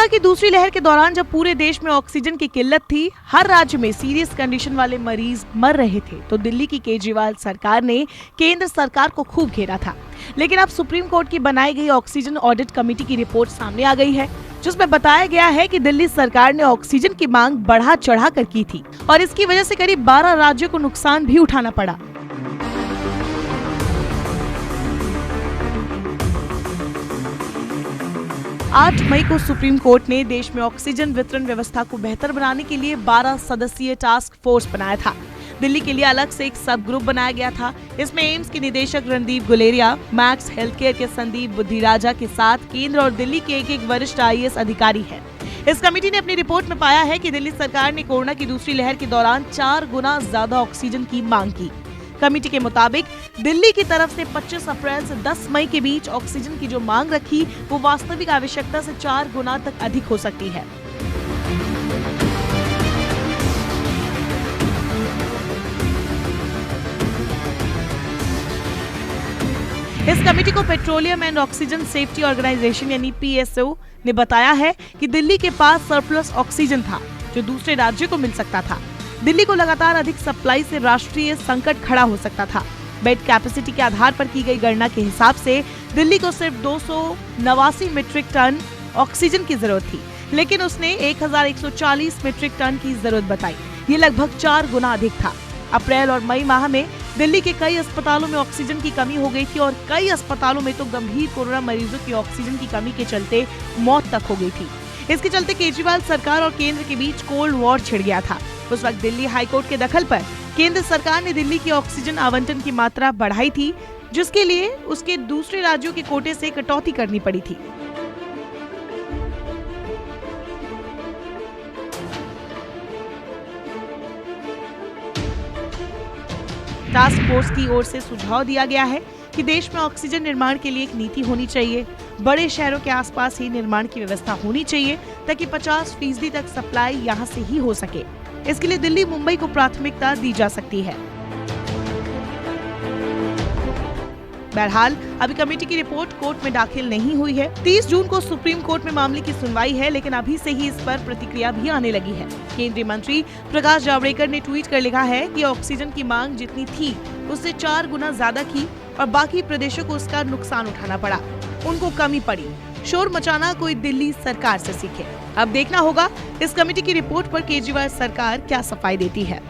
Corona की दूसरी लहर के दौरान जब पूरे देश में ऑक्सीजन की किल्लत थी, हर राज्य में सीरियस कंडीशन वाले मरीज मर रहे थे, तो दिल्ली की केजरीवाल सरकार ने केंद्र सरकार को खूब घेरा था। लेकिन अब सुप्रीम कोर्ट की बनाई गई ऑक्सीजन ऑडिट कमेटी की रिपोर्ट सामने आ गई है, जिसमें बताया गया है कि दिल्ली सरकार ने ऑक्सीजन की मांग बढ़ा चढ़ा कर की थी और इसकी वजह से करीब 12 राज्यों को नुकसान भी उठाना पड़ा। 8 मई को सुप्रीम कोर्ट ने देश में ऑक्सीजन वितरण व्यवस्था को बेहतर बनाने के लिए 12 सदस्यीय टास्क फोर्स बनाया था। दिल्ली के लिए अलग से एक सब ग्रुप बनाया गया था। इसमें एम्स के निदेशक रणदीप गुलेरिया, मैक्स हेल्थकेयर के संदीप बुद्धिराजा के साथ केंद्र और दिल्ली के एक वरिष्ठ IAS अधिकारी हैं। इस कमेटी ने अपनी रिपोर्ट में पाया है कि दिल्ली सरकार ने कोरोना की दूसरी लहर के दौरान 4 गुना ज्यादा ऑक्सीजन की मांग की। कमेटी के मुताबिक दिल्ली की तरफ से 25 अप्रैल से 10 मई के बीच ऑक्सीजन की जो मांग रखी, वो वास्तविक आवश्यकता से 4 गुना तक अधिक हो सकती है। इस कमेटी को petroleum and oxygen safety organisation यानी PSO ने बताया है कि दिल्ली के पास सरप्लस ऑक्सीजन था जो दूसरे राज्यों को मिल सकता था। दिल्ली को लगातार अधिक सप्लाई से राष्ट्रीय संकट खड़ा हो सकता था। बेड कैपेसिटी के आधार पर की गई गणना के हिसाब से दिल्ली को सिर्फ 289 मीट्रिक टन ऑक्सीजन की जरूरत थी, लेकिन उसने 1140 मीट्रिक टन की जरूरत बताई। ये लगभग 4 गुना अधिक था। अप्रैल और मई माह में दिल्ली के कई अस्पतालों में ऑक्सीजन की कमी हो गई थी और कई अस्पतालों में तो गंभीर कोरोना मरीजों की ऑक्सीजन की कमी के चलते मौत तक हो गई थी। इसके चलते केजरीवाल सरकार और केंद्र के बीच कोल्ड वॉर छिड़ गया था। उस वक्त दिल्ली हाईकोर्ट के दखल पर केंद्र सरकार ने दिल्ली की ऑक्सीजन आवंटन की मात्रा बढ़ाई थी, जिसके लिए उसके दूसरे राज्यों के कोटे से कटौती करनी पड़ी थी। टास्क फोर्स की ओर से सुझाव दिया गया है कि देश में ऑक्सीजन निर्माण के लिए एक नीति होनी चाहिए। बड़े शहरों के आसपास ही निर्माण की व्यवस्था होनी चाहिए ताकि 50% तक सप्लाई यहां से ही हो सके। इसके लिए दिल्ली, मुंबई को प्राथमिकता दी जा सकती है। बहरहाल अभी कमेटी की रिपोर्ट कोर्ट में दाखिल नहीं हुई है। 30 जून को सुप्रीम कोर्ट में मामले की सुनवाई है, लेकिन अभी से ही इस पर प्रतिक्रिया भी आने लगी है। केंद्रीय मंत्री प्रकाश जावड़ेकर ने ट्वीट कर लिखा है कि ऑक्सीजन की मांग जितनी थी उससे 4 गुना ज्यादा की और बाकी प्रदेशों को उसका नुकसान उठाना पड़ा। उनको कमी पड़ी। शोर मचाना कोई दिल्ली सरकार से सीखे। अब देखना होगा इस कमेटी की रिपोर्ट पर केजरीवाल सरकार क्या सफाई देती है।